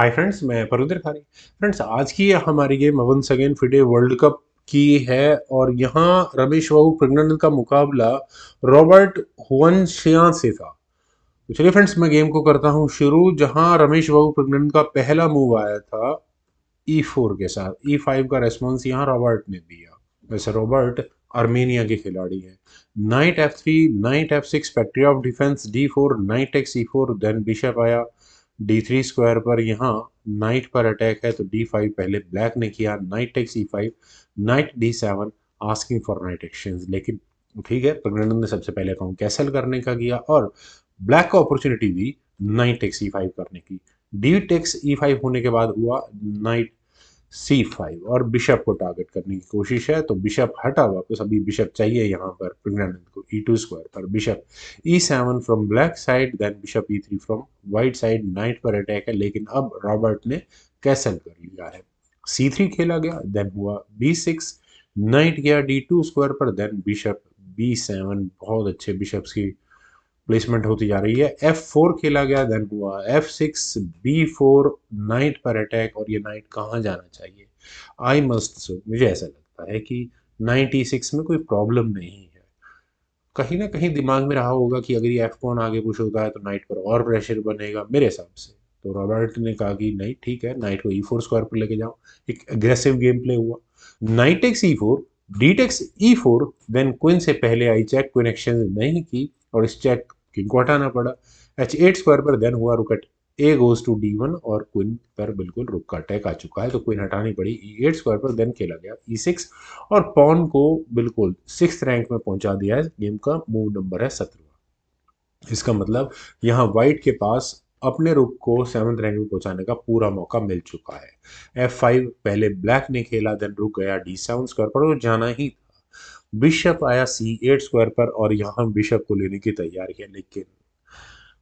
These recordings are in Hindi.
हाय फ्रेंड्स, मैं परविंदर खारी। फ्रेंड्स, आज की हमारी game once again FIDE world cup की है और यहाँ रमेश बाबू प्रज्ञानंद का मुकाबला रॉबर्ट हुअनशियां से था। तो चलिए फ्रेंड्स, मैं गेम को करता हूँ शुरू। जहाँ रमेश बाबू प्रज्ञानंद का पहला मूव आया था E4 के साथ, E5 का रेस्पॉन्स यहाँ रॉबर्ट ने दिया। वैसे रॉबर्ट आर्मेनिया के खिलाड़ी हैं। Knight F3, knight F6, factory of defence D4, knight takes E4, then bishop आया D3 स्क्वायर पर। यहाँ नाइट पर अटैक है तो D5 पहले ब्लैक ने किया, knight takes E5, knight D7, asking for knight exchange. लेकिन ठीक है, प्रज्ञानंद ने सबसे पहले अकाउंट कैंसिल करने का किया और ब्लैक को अपॉर्चुनिटी दी नाइट टेक्स E5 करने की। डी टेक्स E5 होने के बाद हुआ नाइट C5 और बिशप को टारगेट करने की कोशिश है तो बिशप हटा वापस। अभी बिशप चाहिए यहाँ पर प्रज्ञानंद को E2 स्क्वायर पर। Bishop E7 from black side, then bishop E3 from white side. Knight पर अटैक है लेकिन अब रॉबर्ट ने कैसल कर लिया है। C3 खेला गया, देन हुआ B6, नाइट गया D2 स्क्वायर पर, देन बिशप B7। बहुत अच्छे बिशप्स की प्लेसमेंट होती जा रही है। F4 खेला गया, देन हुआ F6, B4, नाइट पर अटैक। और ये नाइट कहाँ जाना चाहिए? आई मस्ट, मुझे ऐसा लगता है कि 96 में कोई प्रॉब्लम नहीं है। कहीं ना कहीं दिमाग में रहा होगा कि अगर ये एफ पॉन आगे पुश होता है तो नाइट पर और प्रेशर बनेगा मेरे हिसाब से। तो रॉबर्ट ने कहा कि नहीं ठीक है, नाइट को E4 स्क्वायर पर लेके जाओ। एक अग्रेसिव गेम प्ले हुआ। Knight takes E4, D takes E4, then queen से पहले आई चेक, क्वीन एक्सचेंज नहीं की और इस चेक किंग को हटाना पड़ा H8 स्क्वायर पर। देन हुआ रुक ए गोज टू D1 और क्वीन पर बिल्कुल रुक का अटैक आ चुका है तो क्वीन हटानी पड़ी E8 स्क्वायर पर। देन खेला गया E6 और पॉन को बिल्कुल 6th रैंक में पहुंचा दिया है। गेम का मूव नंबर है 17। इसका मतलब यहाँ व्हाइट के पास अपने रुक को 7th रैंक में पहुंचाने का पूरा मौका मिल चुका है। F5 पहले ब्लैक ने खेला, देन रुक गया D7 स्क्वायर पर, वो जाना ही था। बिशप आया C8 स्क्वायर पर और यहाँ बिशप को लेने की तैयारी है लेकिन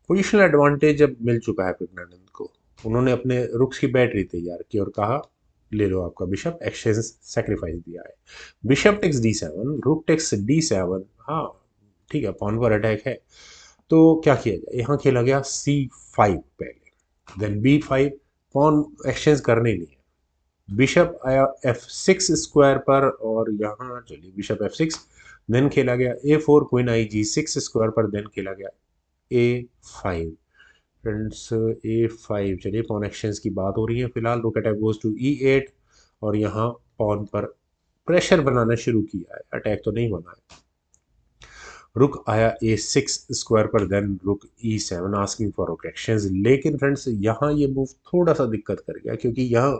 पोजिशनल एडवांटेज अब मिल चुका है प्रज्ञानंद को। उन्होंने अपने रुक्स की बैटरी तैयार की और कहा ले लो आपका बिशप, एक्सचेंज सेक्रीफाइस दिया है। Bishop takes D7, rook takes D7। हाँ ठीक है, पॉन पर अटैक है तो क्या किया जाए? यहाँ खेला गया C5 पहले, देन B5। पॉन एक्सचेंज करने नहीं है। बिशप आया F6 स्क्वायर पर और यहाँ चलिए बिशप F6, देन खेला गया A4, क्वीन आई G6 स्क्वायर पर, देन खेला गया A5। फ्रेंड्स A5, चलिए पॉन एक्सचेंज की बात हो रही है फिलहाल। रुक अटैक गोज टू E8 और यहाँ पॉन पर प्रेशर बनाना शुरू किया है, अटैक तो नहीं बना है। रुक आया A6 स्क्वायर पर, then rook E7, asking for rook exchange. लेकिन फ्रेंड्स यहाँ ये मूव थोड़ा सा दिक्कत कर गया क्योंकि यहाँ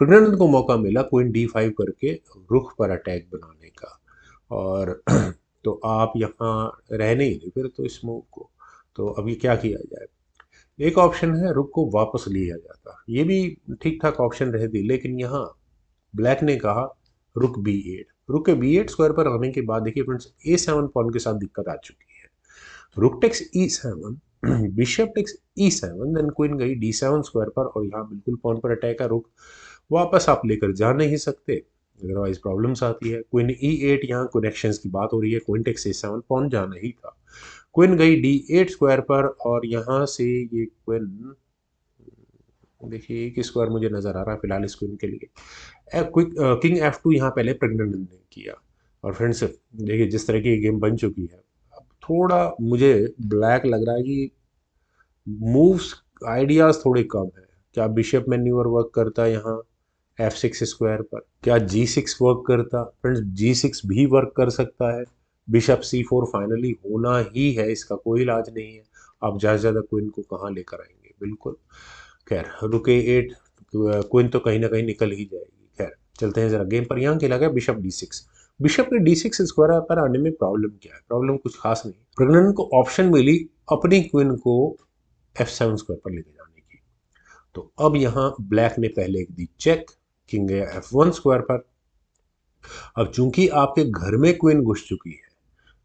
प्रज्ञानंद को मौका मिला क्वीन D5 करके रुख पर अटैक बनाने का और तो आप यहाँ रहने ही नहीं फिर तो इस मूव को। तो अभी क्या किया जाए? एक ऑप्शन है रुक को वापस लिया जाता, ये भी ठीक ठाक ऑप्शन रहती, लेकिन यहाँ ब्लैक ने कहा रुक B8। रुक के B8 स्क्वायर पर आने के बाद देखिए फ्रेंड्स A7 पॉन के साथ दिक्कत आ चुकी है। Rook takes E7, bishop takes E7, then queen गई D7 स्क्वायर पर और यहाँ बिल्कुल पॉन पर अटैक है। रुक वापस आप लेकर जा नहीं सकते, अदरवाइज प्रॉब्लम्स आती है। क्वीन E8, यहाँ कनेक्शंस की बात हो रही है। क्वीन टेक्स A7, पॉन जाना ही था। क्वीन गई D8 स्क्वायर पर और यहाँ से ये क्वीन, देखिए एक स्क्वायर मुझे नजर आ रहा है फिलहाल इस क्वीन के लिए। किंग F2 यहाँ पहले प्रेग्नेंट ने किया और फ्रेंड्स देखिए जिस तरह की गेम बन चुकी है, अब थोड़ा मुझे ब्लैक लग रहा है कि मूव्स आइडियाज थोड़े कम है। क्या बिशप मैन्यूवर वर्क करता है यहाँ F6 स्क्वायर पर? क्या G6 वर्क करता? फ्रेंड्स G6 भी वर्क कर सकता है। बिशप C4 फाइनली होना ही है, इसका कोई इलाज नहीं है। आप ज़्यादा से ज़्यादा क्वीन को कहाँ लेकर आएंगे? बिल्कुल। खैर रुके 8, क्वीन तो कहीं ना कहीं निकल ही जाएगी। खैर चलते हैं जरा गेम पर। यहाँ खेला गया बिशप D6। बिशप के D6 स्क्वायर पर आने में प्रॉब्लम क्या है? प्रॉब्लम कुछ खास नहीं। प्रज्ञानंद को ऑप्शन मिली अपनी क्वीन को F7 स्क्वायर पर लेके जाने की। तो अब यहाँ ब्लैक ने पहले एक दी चेक, किंग गया F1 स्क्वायर पर। अब चूंकि आपके घर में क्वीन घुस चुकी है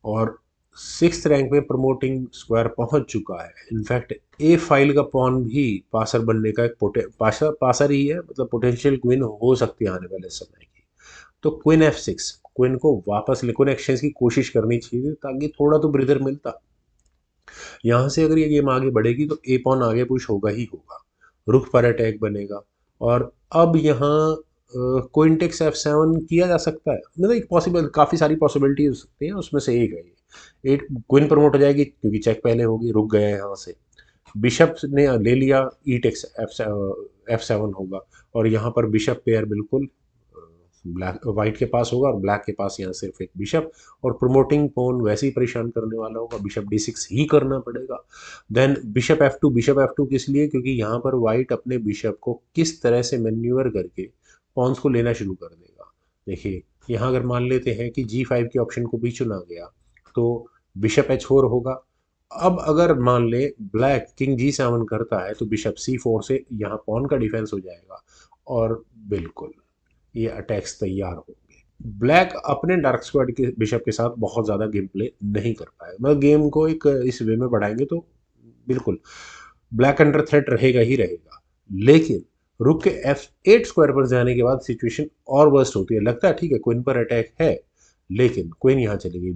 और 6th रैंक में प्रमोटिंग स्क्वायर पहुंच चुका है, इनफैक्ट ए फाइल का पॉन भी पासर बनने का एक पासर ही है, मतलब पोटेंशियल क्वीन हो सकती है आने वाले समय की। तो क्वीन F6, क्वीन को वापस क्वीन एक्सचेंज की कोशिश करनी चाहिए ताकि थोड़ा तो ब्रिदर मिलता। यहाँ से अगर ये गेम आगे बढ़ेगी तो ए पॉन आगे पुश होगा ही होगा रुख पर अटैक बनेगा। और अब यहाँ क्वीन टेक्स F7 किया जा सकता है, मतलब एक पॉसिबल, काफ़ी सारी पॉसिबिलिटी हो सकती है, उसमें से एक है ये। एट क्वीन प्रमोट हो जाएगी क्योंकि चेक पहले होगी, रुक गए हैं यहाँ से। बिशप ने ले लिया, ई टेक्स F7 होगा, और यहाँ पर बिशप पेयर बिल्कुल ब्लैक वाइट के पास होगा, और ब्लैक के पास यहाँ सिर्फ एक बिशप, और प्रमोटिंग पोन वैसे ही परेशान करने वाला होगा, बिशप D6 ही करना पड़ेगा। देन बिशप F2 किस लिए, क्योंकि यहाँ पर वाइट अपने बिशप को किस तरह से मैन्यूवर करके पॉन्स को लेना शुरू कर देगा। देखिए यहाँ अगर मान लेते हैं कि G5 के ऑप्शन को भी चुना गया तो बिशप H4 होगा। अब अगर मान ले ब्लैक किंग G7 करता है तो बिशप C4 से यहाँ पॉन का डिफेंस हो जाएगा, और बिल्कुल ये अटैक्स तैयार होंगे। ब्लैक अपने डार्क स्क्वाड के बिशप के साथ बहुत ज़्यादा गेम प्ले नहीं कर पाए, मतलब गेम को एक इस वे में बढ़ाएंगे तो बिल्कुल ब्लैक अंडर थ्रेट रहेगा ही रहेगा। लेकिन रुक के F8 स्क्वायर पर जाने के बाद सिचुएशन और वर्स्ट होती है। लगता है ठीक है क्वीन पर अटैक है, लेकिन क्वीन यहाँ चली गई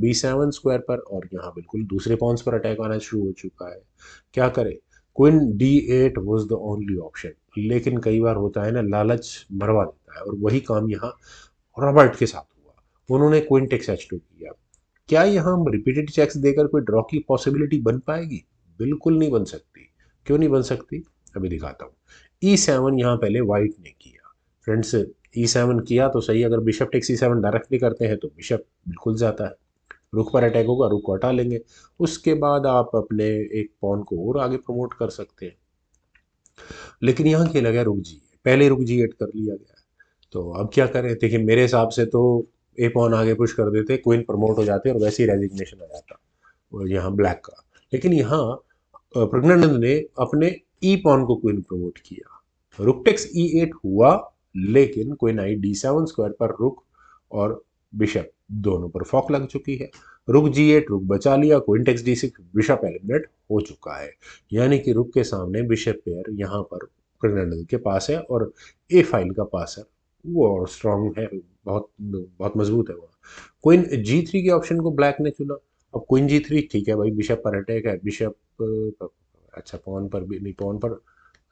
B7 स्क्वायर पर, और यहाँ बिल्कुल दूसरे पॉन्स पर अटैक आना शुरू हो चुका है। क्या करे, queen D8 was the only option. लेकिन कई बार होता है ना, लालच मरवा देता है, और वही काम यहाँ रॉबर्ट के साथ हुआ। उन्होंने क्वीन टेक्स H2 किया। क्या यहाँ रिपीटेड चेक्स देकर कोई ड्रॉ की पॉसिबिलिटी बन पाएगी? बिल्कुल नहीं बन सकती। क्यों नहीं बन सकती, अभी दिखाता हूँ। E7 यहाँ पहले वाइट ने किया फ्रेंड्स। E7 किया तो सही, अगर बिशप टेक्स E7 डायरेक्टली करते हैं तो बिशप बिल्कुल जाता है, रुख पर अटैक होगा, रुख को हटा लेंगे। उसके बाद आप अपने एक पॉन को और आगे प्रमोट कर सकते हैं। लेकिन यहाँ खेला गया रुक जी, पहले रुक G8 कर लिया गया। तो अब क्या करें, देखिए मेरे हिसाब से तो ए पॉन आगे पुश कर देते, क्वीन प्रमोट हो जाते और वैसे ही रेजिग्नेशन आ जाता और यहाँ ब्लैक का। लेकिन यहाँ प्रज्ञानंद ने अपने ई पॉन को क्वीन प्रमोट किया, रुक टेक्स E8 हुआ, लेकिन क्वीन आई D7 स्क्वायर पर रुक और बिशप दोनों पर फॉक लग चुकी है। रुक G8 रुक बचा लिया, queen takes D6, bishop eliminate हो चुका है। यानी कि रुक के सामने बिशप पेयर यहाँ पर प्रज्ञानंद के पास है, और ए फाइल का पास है वो और स्ट्रांग है, बहुत बहुत मजबूत है वो। क्वीन G3 के ऑप्शन को ब्लैक ने चुना। अब क्वीन G3 ठीक है भाई, बिशप पर अटैक है, बिशप अच्छा पॉन पर भी नहीं, पॉन पर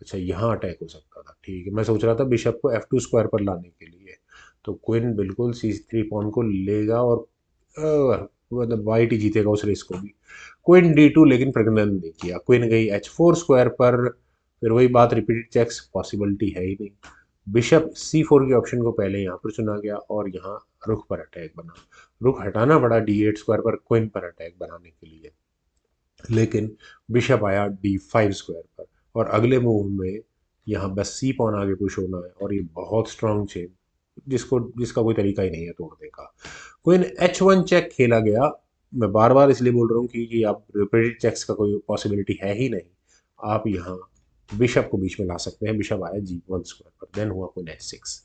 अच्छा यहाँ अटैक हो सकता था, ठीक है। मैं सोच रहा था बिशप को F2 स्क्वायर पर लाने के लिए, तो क्वीन बिल्कुल C3 पॉन को लेगा, और मतलब वाइट ही जीतेगा उस रेस को भी। क्वीन D2 लेकिन प्रज्ञानंद ने किया, क्वीन गई H4 स्क्वायर पर, फिर वही बात, रिपीटेड चेक्स पॉसिबिलिटी है ही नहीं। बिशप C4 के ऑप्शन को पहले यहाँ पर चुना गया, और यहाँ रुख पर अटैक बना। रुख हटाना पड़ा D8 स्क्वायर पर क्वीन पर अटैक बनाने के लिए, लेकिन बिशप आया D5 स्क्वायर पर, और अगले मूव में यहाँ बस C पॉन आगे पुश होना है, और ये बहुत स्ट्रांग चेन जिसका कोई तरीका ही नहीं है तोड़ने का। क्वीन H1 चेक खेला गया। मैं बार बार इसलिए बोल रहा हूँ कि आप रिपीटेड चेक्स का कोई पॉसिबिलिटी है ही नहीं। आप यहाँ बिशप को बीच में ला सकते हैं, बिशप आया G1 स्क्वायर पर, देन हुआ क्वीन H6।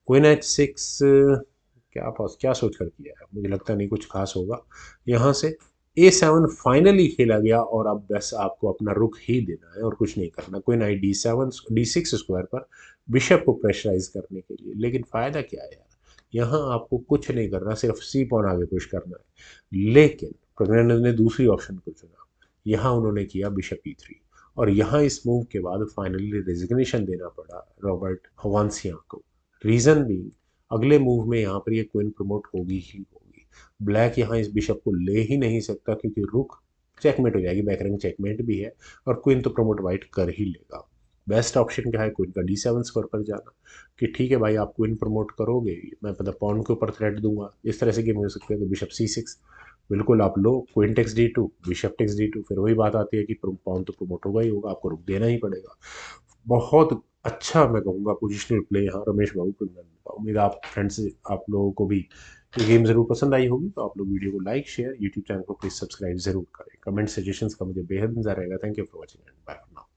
क्वीन H6 क्या सोच कर किया है, मुझे लगता नहीं कुछ खास होगा। यहाँ से A7 फाइनली खेला गया, और अब बस आपको अपना रुख ही देना है और कुछ नहीं करना। क्वीन आई D6 स्क्वायर पर बिशप को प्रेशराइज करने के लिए, लेकिन फायदा क्या है यार, यहाँ आपको कुछ नहीं करना, सिर्फ C पॉन आगे पुश करना है। लेकिन प्रज्ञानंद ने दूसरी ऑप्शन को चुना, यहाँ उन्होंने किया बिशप E3, और यहाँ इस मूव के बाद फाइनली रेजिग्नेशन देना पड़ा रॉबर्ट हवानसिया को। रीजन भी, अगले मूव में यहाँ पर ये क्वीन प्रमोट होगी ही होगी। ब्लैक यहाँ इस बिशप को ले ही नहीं सकता, क्योंकि रुक चेकमेट हो जाएगी, बैकरिंग चेकमेट भी है, और क्वीन तो प्रमोट वाइट कर ही लेगा। बेस्ट ऑप्शन क्या है, क्वीन का D7 स्कोर पर जाना, कि ठीक है भाई आप क्वीन प्रमोट करोगे, मैं मतलब पॉन के ऊपर थ्रेट दूंगा, इस तरह से गेम हो सकते हैं। तो बिशप C6 बिल्कुल आप लो, queen takes D2, bishop takes D2, फिर वही बात आती है कि पॉन तो प्रमोट होगा ही होगा, आपको रुक देना ही पड़ेगा। बहुत अच्छा मैं कहूँगा पोजिशनल प्ले यहाँ रमेश बाबू प्रज्ञानंद का। उम्मीद है आप फ्रेंड्स, आप लोगों को भी ये गेम ज़रूर पसंद आई होगी। तो आप लोग वीडियो को लाइक शेयर, यूट्यूब चैनल को प्लीज़ सब्सक्राइब जरूर करें। कमेंट सजेशंस का मुझे बेहद इंतजार रहेगा। Thank you for watching and bye for now.